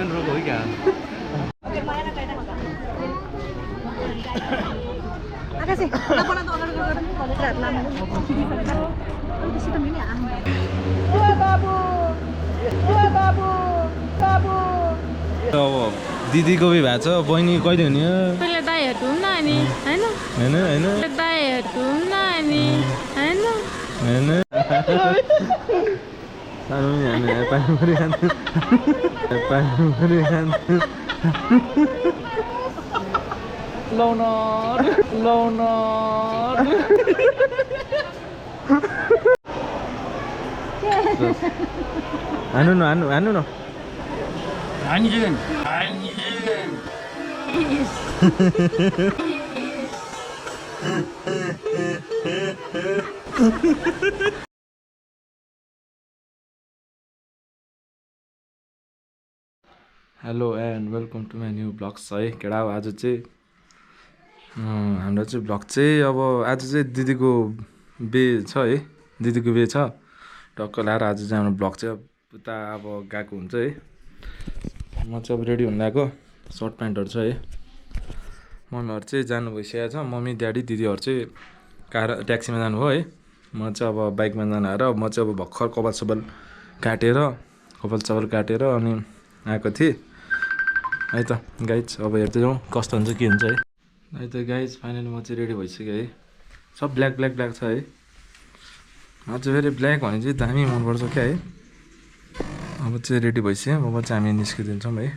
Main रोग हो क्या Makasih. Telepon atau अब दिदीको भी भएको छ बहिनी कहिले हुने पहिले दाइहरु हुन् न अनि हैन हैन हैन दाइहरु हुन् न अनि हैन हैन सानो नि हामी पानी पनि खान्थ्यौँ पानी पनि खान्थ्यौँ हान्नु न हान्नु हान्नु न hello and welcome to my new blogs है केटा हो आज चाहिँ हाम्रो चाहिँ ब्लग चाहिँ अब आज चाहिँ दिदीको बे छ है दिदीको बे छ टक्क लाएर आज चाहिँ हाम्रो ब्लग चाहिँ उता अब गएको हुन्छ है म चाहिँ अब रेडी हुन लागेको सर्ट प्यान्टहरू छ है मम्मीहरू चाहिँ जानु भइसकेको छ मम्मी ड्याडी दिदीहरू चाहिँ ट्याक्सीमा जानुभयो है म चाहिँ अब बाइकमा जानु आएर म चाहिँ अब भर्खर कपाल सपाल काटेर अनि आएको थिएँ है त गाइज अब हेर्दै जाउँ कस्तो हुन्छ के हुन्छ है त गाइज फाइनली म चाहिँ रेडी भइसक्यो है सब ब्ल्याक छ है अझ फेरि ब्ल्याक भने चाहिँ दामी मनपर्छ क्या है अब चाहिँ रेडी भइसक्यो अब चाहिँ हामी निस्किदिन्छौँ है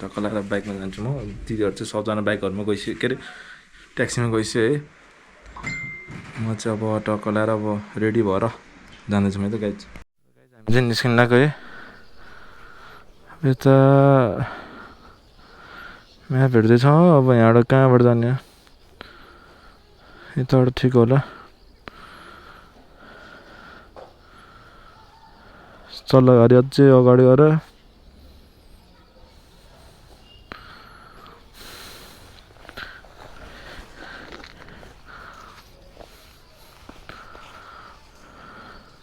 टक्क लगाएर बाइकमा जान्छु म दिदीहरू चाहिँ सबजना बाइकहरूमा गइसक्यो के अरे ट्याक्सीमा गइसक्यो है म चाहिँ अब टक्क लगाएर अब रेडी भएर जाँदैछौँ है त गाइज हामी चाहिँ निस्किनु लाग्यो है यता म्याप हेर्दैछ अब यहाँबाट कहाँबाट जाने यताबाट ठिक होला चल्ला गाडी अझै अगाडि गएर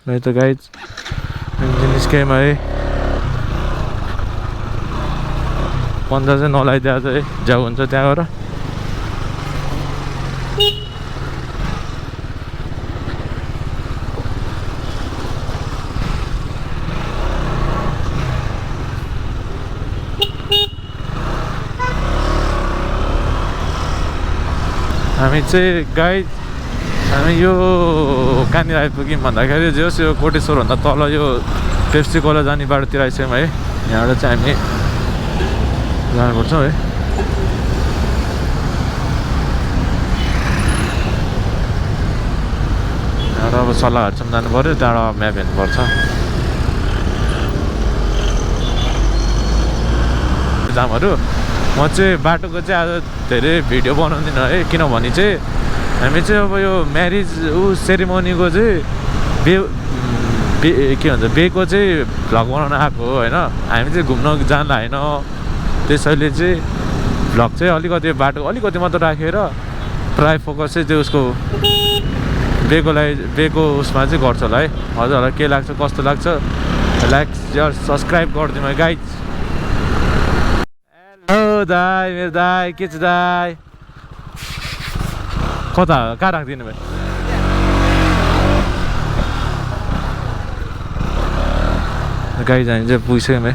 ल त गाइज निस्क्यौँ है पन्जा चाहिँ नलाइदिएको छ है जाउ हुन्छ त्यहाँ गएर हामी चाहिँ गाइड हामी यो कहाँनिर आइपुग्यौँ भन्दाखेरि जस यो कोटेश्वरभन्दा तल यो पेप्सी कोला जाने बाटोतिर आइसक्यौँ है यहाँबाट चाहिँ हामी जानुपर्छ है यहाँबाट अब सल्लाहहरूसम्म जानु पऱ्यो त्यहाँबाट म्याप हेर्नुपर्छ जामहरू म चाहिँ बाटोको चाहिँ आज धेरै भिडियो बनाउँदिनँ है किनभने चाहिँ हामी चाहिँ अब यो म्यारिज सेरिमनीको चाहिँ के भन्छ बेको चाहिँ भ्लग बनाउन आएको हो होइन हामी चाहिँ घुम्न जाँदा होइन त्यसैले चाहिँ भ्लग चाहिँ अलिकति बाटो अलिकति मात्र राखेर प्राय फोकस चाहिँ त्यो उसको बेको उसमा चाहिँ गर्छ होला है हजुरहरूलाई के लाग्छ कस्तो लाग्छ लाइक सब्सक्राइब गरिदिउँ है गाइज हेलो दाई मेरो दाई के छ दाई कता कहाँ राखिदिनु भयो गाइज हामी चाहिँ पुगिसक्यौँ है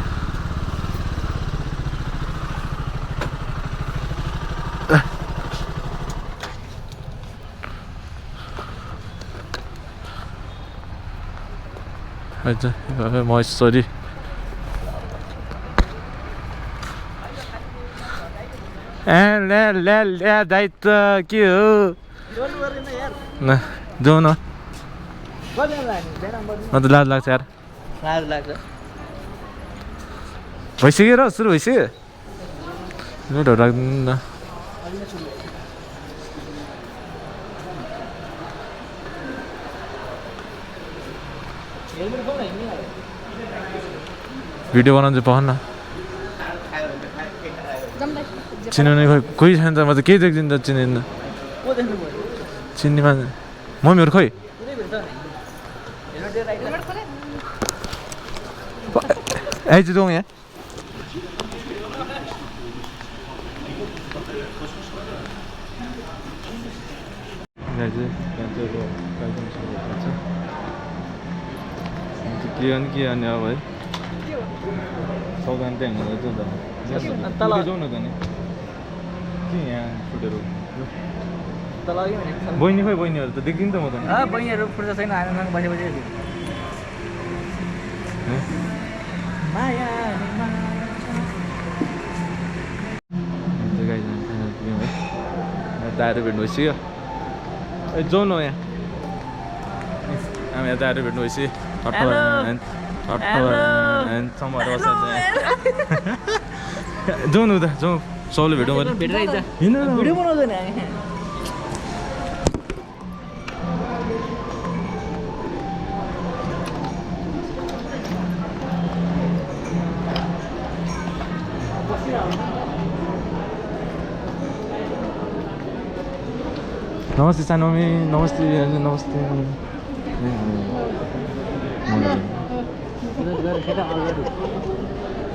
महेश्वरी ल्या दाइ त के हो न जाउँ न म त लाज लाग्छ यार भइसक्यो र सुरु भइसक्यो नोटहरू राख्दिनु न भिडियो बनाउनु चाहिँ पाउनु न चिनाउने खोइ कोही छैन त म त केही देख्दिनँ त चिनिन्न चिन्ने मान्छे मम्मीहरू खोइ आइज जाउँ यहाँ चाहिँ त्यहाँ चाहिँ अब कार्यक्रम सुरु भएको छ के अनि अब है सौदान त्यहाँ हुँदैछ नि त जाउँ न त नि के यहाँ फुटेर बहिनी खोइ बहिनीहरू त देख्दिनँ त म त बहिनीहरू फुट्छ छैन हामीसँग बसी बसी माया दाएर भेट्नु भइसक्यो ए जाउँ न यहाँ हामी यहाँ दाएर भेट्नु भइसक्यो जाउँ न उता जाउँ सबले भेटौँ भिडियो बनाउँदैन नमस्ते सानोमी नमस्ते नमस्ते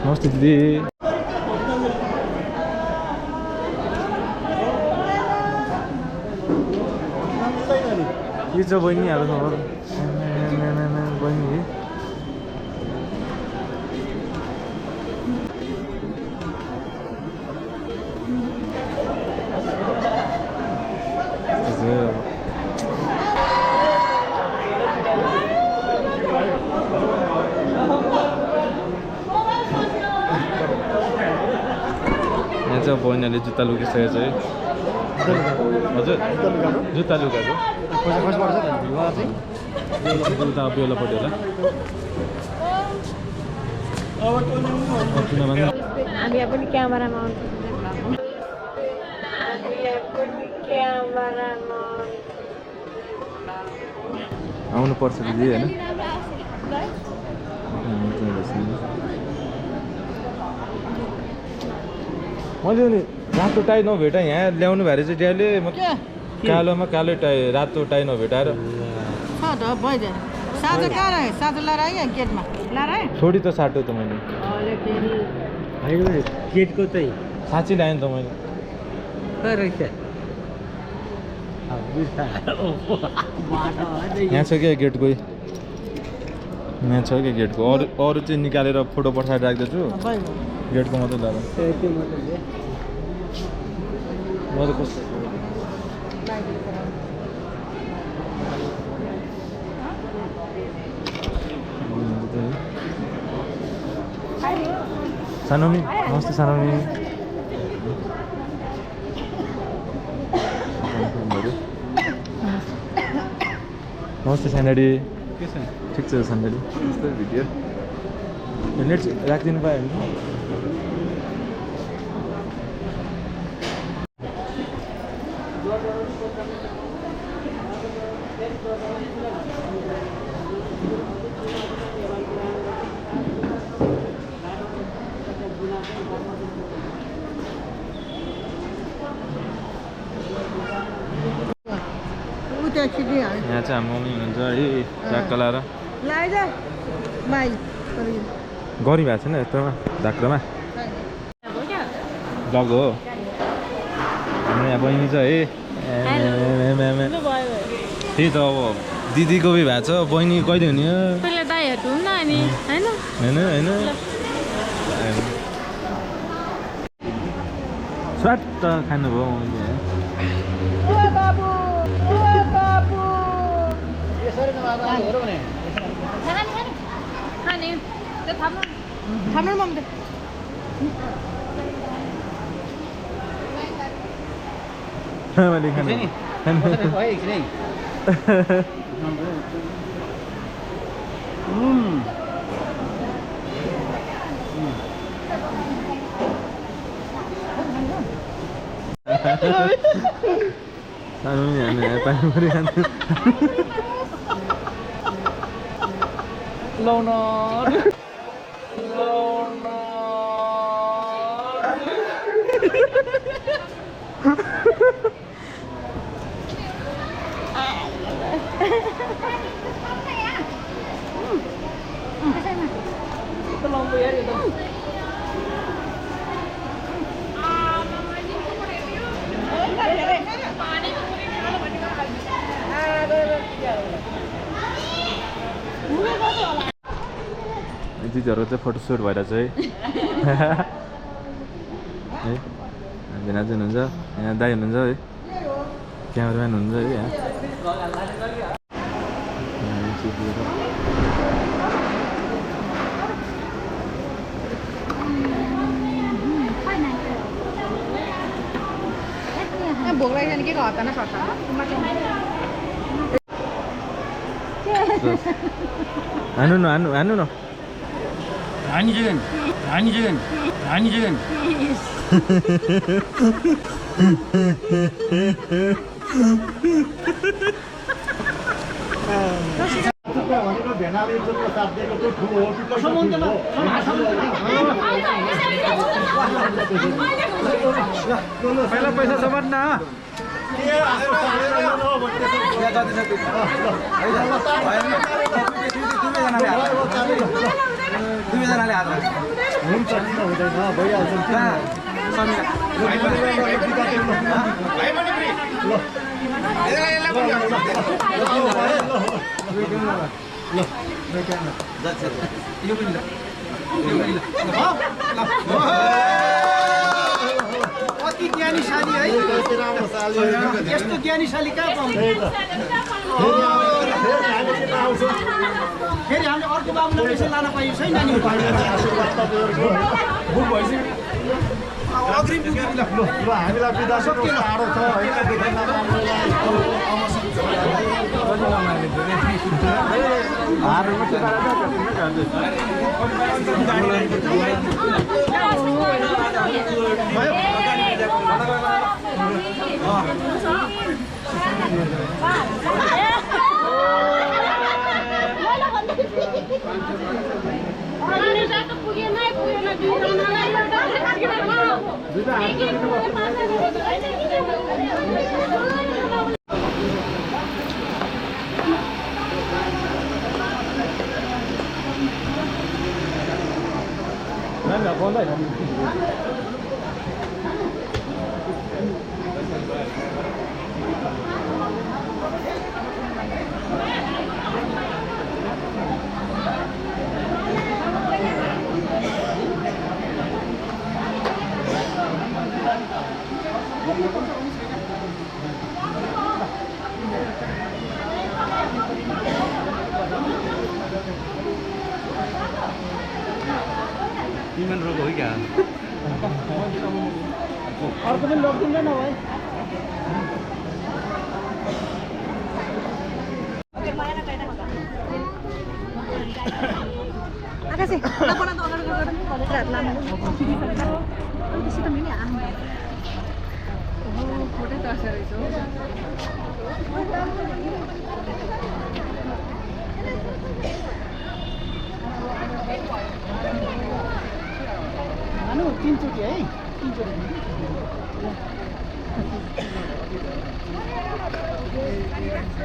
नमस्ते दिदी के छ बहिनी हाल खबर बहिनी यहाँ चाहिँ बहिनीले जुत्ता लुकिसकेको छ है हजुर जुत्ता लुगाको जुत्ता बेलापट्टि होला हामी पनि क्यामेरामा आउनु पर्छ दिदी होइन मैले नि रातो टाई नभेटाएँ यहाँ ल्याउनु भएर चाहिँ ड्याले म कालोमा कालो टाई रातो टाई नभेटाएर छोडी त साटो त मैले गेटको चाहिँ साँच्ची ल्याएँ नि त मैले यहाँ छ क्या गेटको यहाँ छ क्या गेटको अरू चाहिँ निकालेर फोटो पठाएर राख्दैछु गेटको मात्रै ल्याएर म त कस्तो सानोमी नमस्ते सानोमी नमस्ते सानडी के छ ठिक छ सानडी यस्तो भिडियो नेट राखिदिनु पायो भने यहाँ चाहिँ हाम्रो मम्मी हुनुहुन्छ है ट्याक्क लाएर गरी भएको छैन यत्रोमा धाक्रोमा ब्लग हो हाम्रो यहाँ बहिनी छ है त्यही त अब दिदीको भी भएको छ बहिनी कहिले हुने हो पहिला दाइहरू हुन् न हामी होइन होइन स्वाट खानुभयो मैले खाने त्यो थाम्नु मम्मी मैले खाने सानो नि हामी पानी परि खान्थ्यो दिदीहरूको चाहिँ फोटोसुट भइरहेछ है है भिनाजु हुनुहुन्छ यहाँ दाइ हुनुहुन्छ है क्यामेराम्यान हुनुहुन्छ है यहाँ भोक लाग्यो भने के को हताना सर्छ हान्नु न हान्नु हान्नु न हानी जगन पहिला पैसा समात न अति ज्ञानीशाली है यस्तो ज्ञानीशाली कहाँ पाउँछ फेरि हामीले अर्को बाबुलाई पैसा लान पाइयो छैन नि अग्रिम हामीलाई बिदा टाढो छ रोग हो क्या अर्को पनि लगिदिँदैन भाइ आकाशे लापना त अगाडि गएर नि कलेज हात लानु त्यसै त मिले ओहो फोटो त आशा रहेछ हानु तीनचोटि है तीनचोटि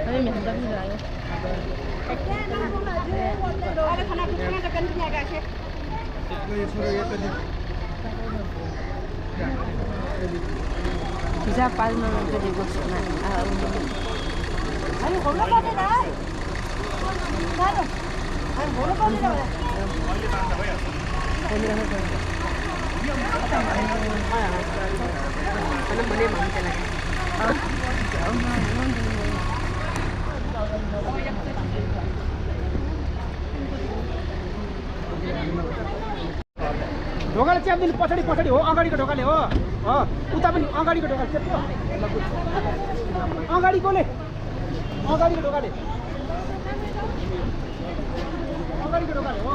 अरे मेहनत पनि गयो हिसाब पाल्नु पनि बस्नु अनि होला पर्दैन है सानो अनि होला पर्दैन ढोकाले च्याप्दिनु पछाडि पछाडि हो अगाडिको ढोकाले हो उता पनि अगाडिको ढोकाले च्याप्यो अगाडिकोले अगाडिको ढोकाले अगाडिको ढोकाले हो